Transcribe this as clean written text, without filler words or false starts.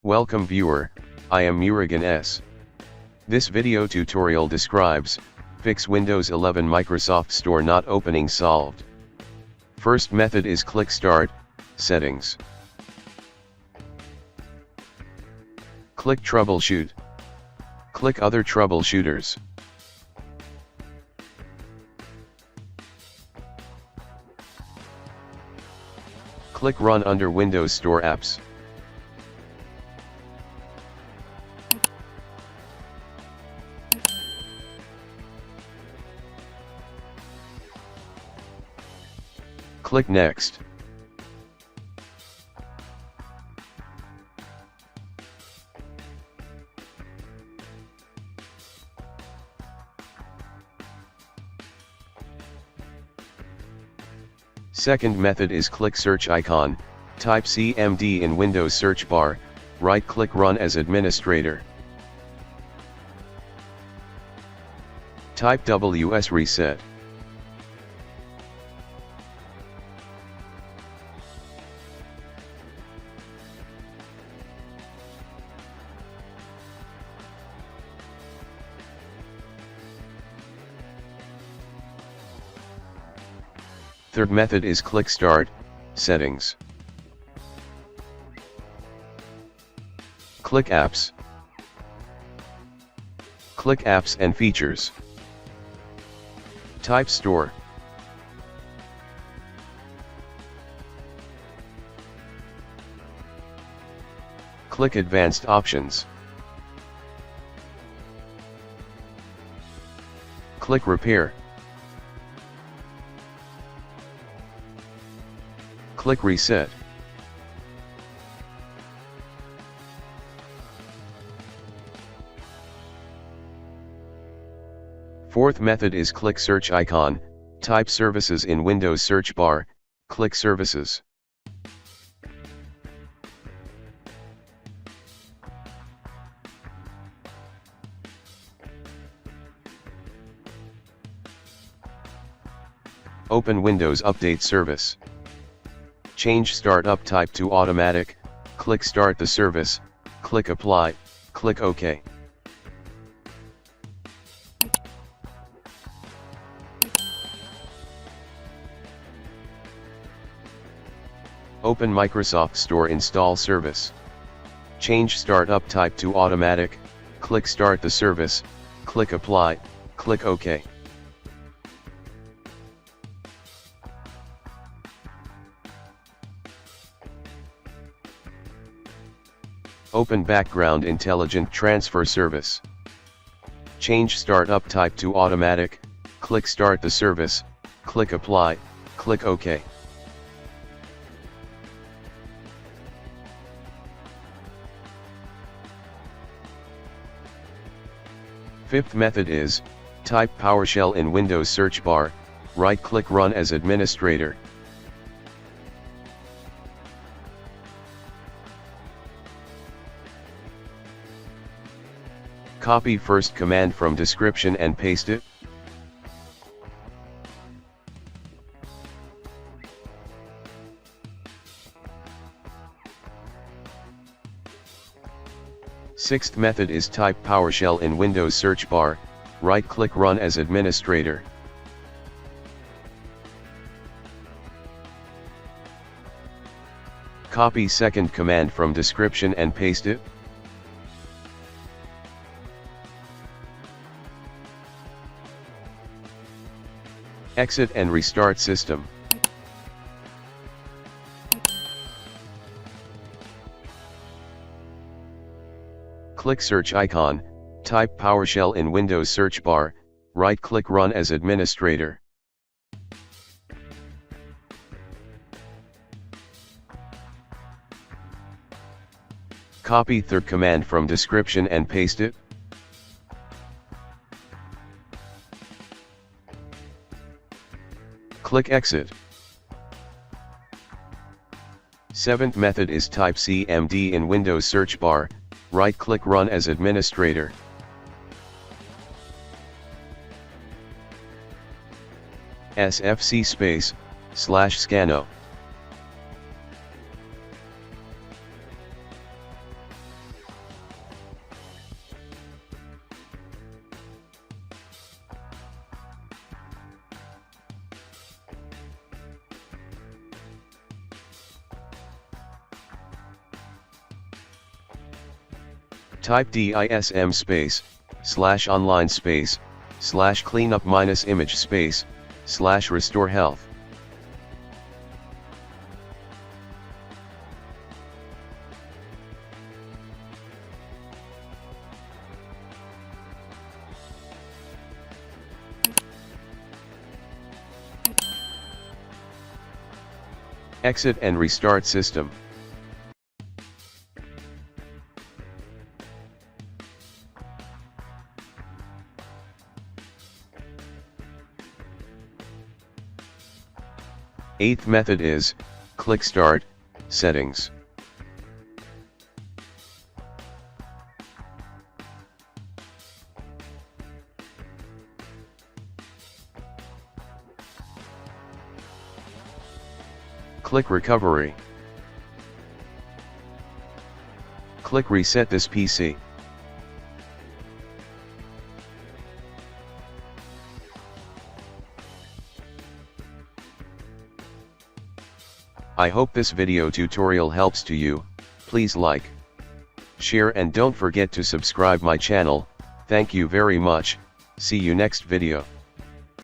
Welcome viewer, I am Murugan S. This video tutorial describes, fix Windows 11 Microsoft Store not opening solved. First method is click Start, Settings. Click Troubleshoot. Click Other Troubleshooters. Click Run under Windows Store Apps. Click Next. Second method is click search icon, type CMD in Windows search bar, right-click Run as administrator. Type WSreset. Third method is click Start, Settings. Click Apps. Click Apps and Features. Type Store. Click Advanced Options. Click Repair. Click Reset. Fourth method is click search icon, type Services in Windows search bar, click Services. Open Windows Update Service. Change Startup type to Automatic, click Start the service, click Apply, click OK. Open Microsoft Store Install Service. Change Startup type to Automatic, click Start the service, click Apply, click OK. Open Background Intelligent Transfer Service. Change Startup type to Automatic, click Start the service, click Apply, click OK. Fifth method is, type PowerShell in Windows search bar, right-click Run as administrator. Copy first command from description and paste it. Sixth method is type PowerShell in Windows search bar, right-click Run as administrator. Copy second command from description and paste it. Exit and restart system. Click search icon, type PowerShell in Windows search bar, right-click Run as administrator. Copy third command from description and paste it. Click Exit. Seventh method is type CMD in Windows search bar, right-click Run as administrator. sfc/scanno. Type DISM space, /online space, /cleanup -image space, /restore health. Exit and restart system. Eighth method is, click Start, Settings. Click Recovery. Click Reset this PC. I hope this video tutorial helps to you. Please like, share and don't forget to subscribe my channel. Thank you very much. See you next video.